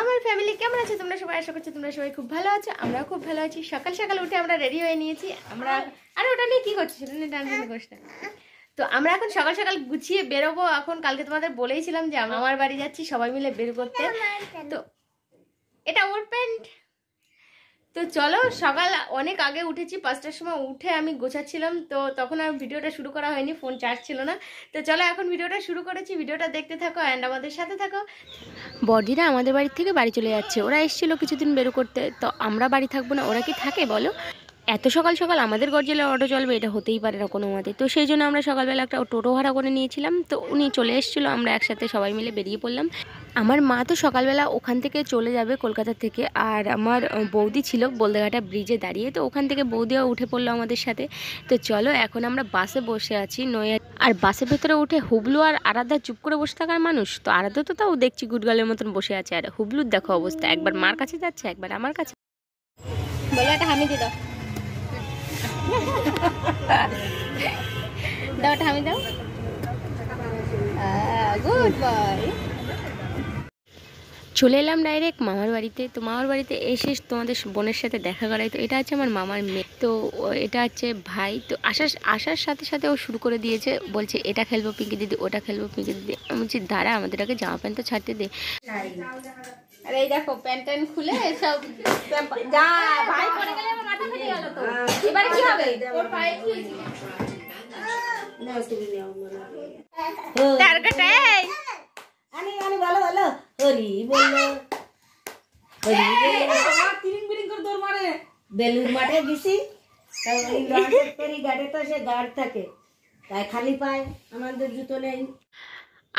আমার ফ্যামিলি কেমন আছে তোমরা সবাই? আশা করছি তোমরা সবাই খুব ভালো আছো, আমরাও খুব ভালো আছি। সকাল সকাল উঠে আমরা রেডি হয়ে নিয়েছি। আমরা আরে ওটা নিয়ে কি করছিস, সেটা নিয়ে টানটানি করিস না। তো আমরা এখন সকাল সকাল গুছিয়ে বেরোবো। এখন কালকে তোমাদের বলেইছিলাম যে আমার বাড়ি যাচ্ছি সবাই মিলে বের করতে। তো এটা ওর প্যান্ট। তো চলো, সকাল অনেক আগে উঠেছি, 5টার সময় উঠে আমি গোছাচ্ছিলাম। তো তখন আর ভিডিওটা শুরু করা হয়নি, ফোন চার্জ ছিল না। তো চলো এখন ভিডিওটা শুরু করেছি, ভিডিওটা দেখতে থাকো অ্যান্ড আমাদের সাথে থাকো। বড়দিরা আমাদের বাড়ি থেকে বাড়ি চলে যাচ্ছে। ওরা এসেছিল কিছুদিন বেরো করতে, তো আমরা বাড়ি থাকবো না, ওরা কি থাকে বলো? এত সকাল সকাল আমাদের গর্জেলে অটো চলবে এটা হতেই পারে না কোনো মতে। তো সেই জন্য আমরা সকালবেলা একটা টোটো ভাড়া করে নিয়েছিলাম। তো উনি চলে এসেছিলো, আমরা একসাথে সবাই মিলে বেরিয়ে পড়লাম। আমার মা তো সকালবেলা ওখান থেকে চলে যাবে কলকাতা থেকে, আর আমার বৌদি ছিল বলদেঘাটা ব্রিজে দাঁড়িয়ে। তো ওখান থেকে বৌদিও উঠে পড়লো আমাদের সাথে। তো চলো এখন আমরা বাসে বসে আছি নয়া। আর বাসের ভেতরে উঠে হুবলু আর আরাধ্যা চুপ করে বসে থাকার মানুষ। তো আরাধ্যা তো তাও দেখছি গুডগালের মতন বসে আছে, আর হুবলুর দেখো অবস্থা, একবার মার কাছে যাচ্ছে একবার আমার কাছে। বলে একটা হামি দি দাও, দাও একটা হামি দাও। Good boy. চলে এলাম ডাইরেক্ট মামার বাড়িতে। তো মামার বাড়িতে এসে তোমাদের বোনের সাথে দেখা করাই। তো এটা হচ্ছে আমার মামার মেয়ে, তো এটা হচ্ছে ভাই। তো আসার সাথে সাথে ও শুরু করে দিয়েছে, বলছে এটা খেলবো পিঙ্কি দিদি, ওটা খেলবো পিঙ্কি দিদি। আমি বলছি দাঁড়া, আমাদের আগে জামা প্যান্ট তো ছাড়তে দে। আরে এই দেখো প্যান্ট ট্যান্ট খুলে সব যা ভাই পড়ে গেলে আমার মাথা ফেটে গেল। তো এবারে কি হবে? ওর পায়ে কি হয়েছে? না তুমি নাও মনে টার্গেট এই আনি আনি ভালো ভালো হরি বললো হরি বললো তিরিং বিরিং করে দৌড় মারে। বেলুর মাঠে গেছি, তাই ওই লঞ্চের পেরি গাড়ি তো সে গার্ড থাকে, তাই খালি পায়, আমাদের জুতো নেই।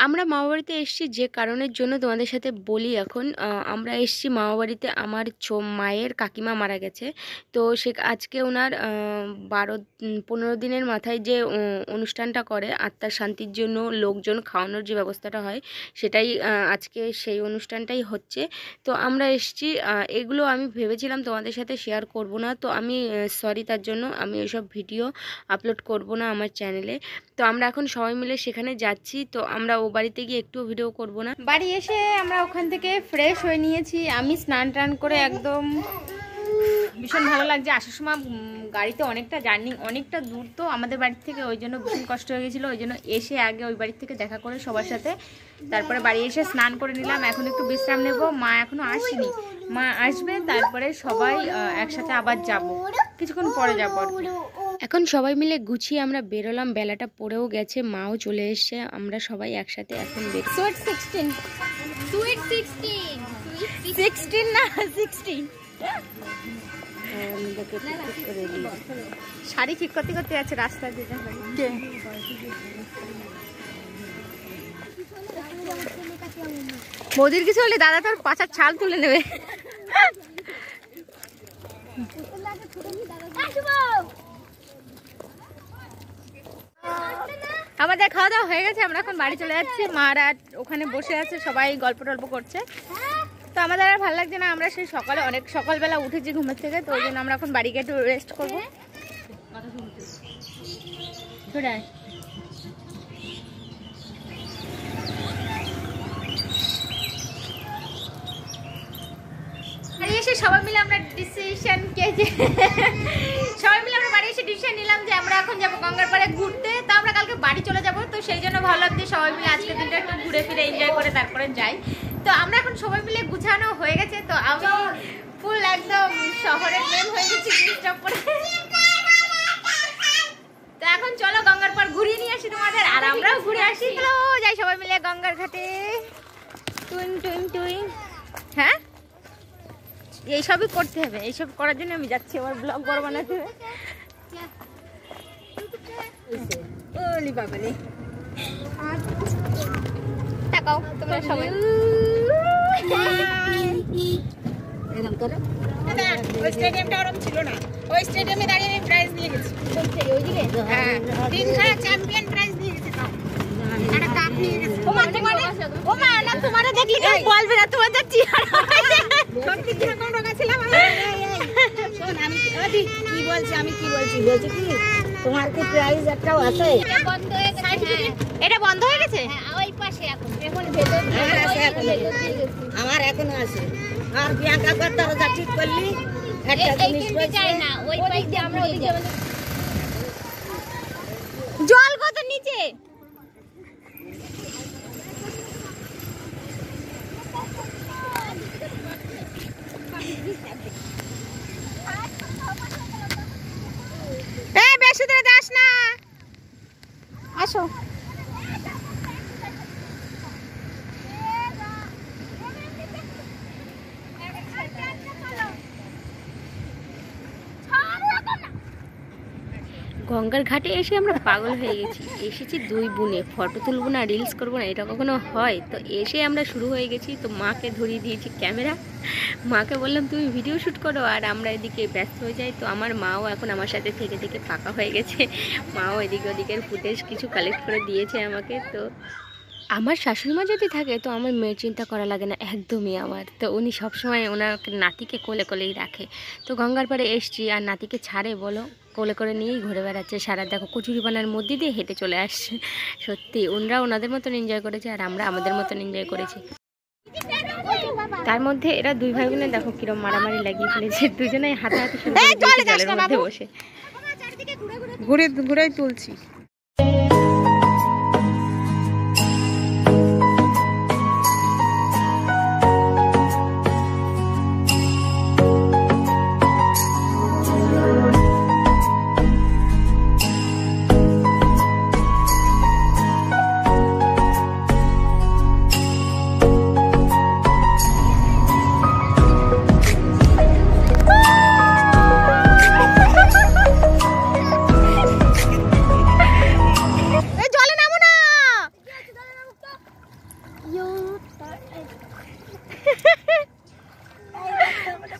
আমরা মামাবাড়িতে এসেছি যে কারণের জন্য তোমাদের সাথে বলি। এখন আমরা এসেছি মামাবাড়িতে, আমার মায়ের কাকিমা মারা গেছে। তো সে আজকে ওনার 12-15 দিনের মাথায় যে অনুষ্ঠানটা করে আত্মার শান্তির জন্য লোকজন খাওয়ানোর যে ব্যবস্থাটা হয়, সেটাই আজকে সেই অনুষ্ঠানটাই হচ্ছে। তো আমরা এসেছি, এগুলো আমি ভেবেছিলাম তোমাদের সাথে শেয়ার করব না। তো আমি সরি, তার জন্য আমি এসব ভিডিও আপলোড করব না আমার চ্যানেলে। তো আমরা এখন সবাই মিলে সেখানে যাচ্ছি। তো আমরা ও বাড়িতে গিয়ে একটু ভিডিও করব না। বাড়ি এসে আমরা ওখান থেকে ফ্রেশ হয়ে নিয়েছি। আমি স্নান টান করে একদম ভীষণ ভালো লাগছে। আসার সময় গাড়িতে অনেকটা জার্নি, অনেকটা দূর তো আমাদের বাড়ি থেকে, ওই জন্য ভীষণ কষ্ট হয়ে গেছিলো। ওই জন্য এসে আগে ওই বাড়ির থেকে দেখা করে সবার সাথে, তারপরে বাড়ি এসে স্নান করে নিলাম। এখন একটু বিশ্রাম নেব। মা এখনো আসেনি, মা আসবে, তারপরে সবাই একসাথে আবার যাব, কিছুক্ষণ পরে যাবো। এখন সবাই মিলে গুছিয়ে আমরা বেরোলাম। বেলাটা পড়েও গেছে, মাও চলে এসছে, আমরা সবাই একসাথে এখন বের। সুইট 16 সুইট 16 16 না 16। শাড়ি ঠিক করতে করতে আছে রাস্তা দিয়ে। বৌদির কিছু হলে দাদা তোর পাছার ছাল তুলে নেবে। আমাদের খাওয়া দাওয়া হয়ে গেছে, আমরা এখন বাড়ি চলে যাচ্ছি। মারা ওখানে বসে আছে, সবাই গল্প টল্প করছে। তো আমাদের আর ভালো লাগছে না, আমরা সেই সকালে অনেক সকালবেলা উঠেছি ঘুমের থেকে। তো ওই জন্য আমরা এখন বাড়ি গিয়ে একটু রেস্ট করবো। এসে সবাই মিলে আমরা ডিসিশন বাড়ি এসে ডিসিশন নিলাম যে আমরা এখন যাবো গঙ্গার পাড়ে ঘুরতে। তো আমরা কালকে বাড়ি চলে যাব, তো সেই জন্য ভাবলাম যে সবাই মিলে আজকের দিনটা একটু ঘুরে ফিরে এনজয় করে তারপরে যাই। তো আমরা এখন সবাই মিলে গুছানো হয়ে গেছে। তো আমি ফুল একদম শহরের মেম হয়ে গেছি স্টপ করে। তো এখন চলো গঙ্গার পাড় ঘুরিয়ে নিয়ে আসি তোমাদের, আর আমরাও ঘুরে আসি। চলো যাই সবাই মিলে গঙ্গার ঘাটে। টুইং টুইং টুইং। হ্যাঁ, এইসবই করতে হবে, এইসব করার জন্য আমি যাচ্ছি। আমার ব্লগ বড় বানাতে হবে। ওলি বাবারে, তাকাও তোমরা সবাই। ওই স্টেডিয়ামটা ওরকম ছিল না, ওই স্টেডিয়ামে দাঁড়িয়ে আমি প্রাইজ নিয়ে গেছি। হ্যাঁ, 3 খেলা চ্যাম্পিয়ন প্রাইজ নিয়ে গেছি। একটা কাপ নিয়ে গেছি। ও মা না, তোমারে দেখলি কেউ বলবে না, তোমাদের চেহারা সত্যি কি কোন রকম ছিলাম আমি। শোন আমি কি বলছি বলছি কি তোমার কি প্রাইজ একটাও আছে? এটা বন্ধ হয়ে গেছে। এটা বন্ধ হয়ে গেছে? হ্যাঁ, ওই আমার এখনো আছে। আর প্রিয়াঙ্কা করতে যা ঠিক করলি জল কত নিচে। বেশি দূরে যাস না, আসো। গঙ্গার ঘাটে এসে আমরা পাগল হয়ে গেছি। এসেছি দুই বোনে, ফটো তুলবো না, রিলস করবো না, এটা কখনো হয়? তো এসে আমরা শুরু হয়ে গেছি। তো মাকে ধরিয়ে দিয়েছি ক্যামেরা, মাকে বললাম তুমি ভিডিও শ্যুট করো, আর আমরা এদিকে ব্যস্ত হয়ে যাই। তো আমার মাও এখন আমার সাথে থেকে থেকে পাকা হয়ে গেছে। মাও এদিকে ওদিকের ফুটেজ কিছু কালেক্ট করে দিয়েছে আমাকে। তো আমার শাশুড়িমা যদি থাকে তো আমার মেয়ের চিন্তা করা লাগে না একদমই আমার। তো উনি সবসময় ওনার নাতিকে কোলে কোলেই রাখে। তো গঙ্গার পাড়ে এসছি আর নাতিকে ছাড়ে বলো, কোলে করে নিয়েই ঘুরে বেড়াচ্ছে সারা। দেখো কচুরিপানার মধ্যে দিয়ে হেঁটে চলে আসছে। সত্যি ওনারা ওনাদের মতন এনজয় করেছে আর আমরা আমাদের মতন এনজয় করেছি। তার মধ্যে এরা দুই ভাই বোনে দেখো কিরম মারামারি লাগিয়ে ফেলেছে, দুজনেই হাতাহাতি শুরু করে দিয়েছে জলের মধ্যে বসে। ঘুরে ঘুরেই তুলছি।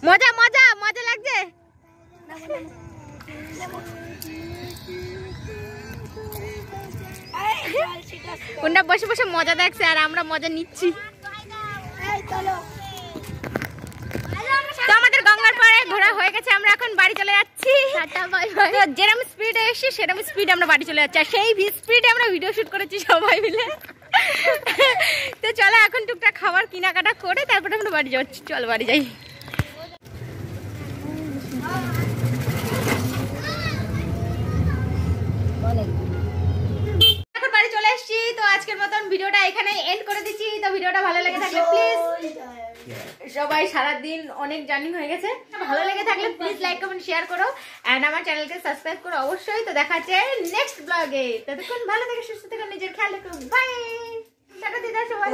মজা মজা মজা লাগছে। ওরা বসে বসে মজা দেখছে আর আমরা মজা নিচ্ছি। তো আমাদের গঙ্গার পাড়ে ঘোরা হয়ে গেছে, আমরা এখন বাড়ি চলে যাচ্ছি। যেরকম স্পিডে এসেছি সেরকম স্পিডে আমরা বাড়ি চলে যাচ্ছি, আর সেই স্পিডে আমরা ভিডিও শুট করেছি সবাই মিলে। তো চলো এখন টুকটাক খাবার কেনাকাটা করে তারপরে আমরা বাড়ি যাচ্ছি। চলো বাড়ি যাই। এখন বাড়ি চলে এসেছি। তো আজকের মতন ভিডিওটা এখানে এন্ড করে দিচ্ছি। তো ভিডিওটা ভালো লেগে থাকলে প্লিজ, সবাই সারাদিন অনেক জার্নি হয়ে গেছে, ভালো লেগে থাকলে প্লিজ লাইক কমেন্ট শেয়ার করো এন্ড আমার চ্যানেলকে সাবস্ক্রাইব করো অবশ্যই। তো দেখা হচ্ছে নেক্সট ব্লগে। ততক্ষণ ভালো থেকে সুস্থ থেকে নিজের খেয়াল রাখো। বাই, টাটা দিদা সবাই।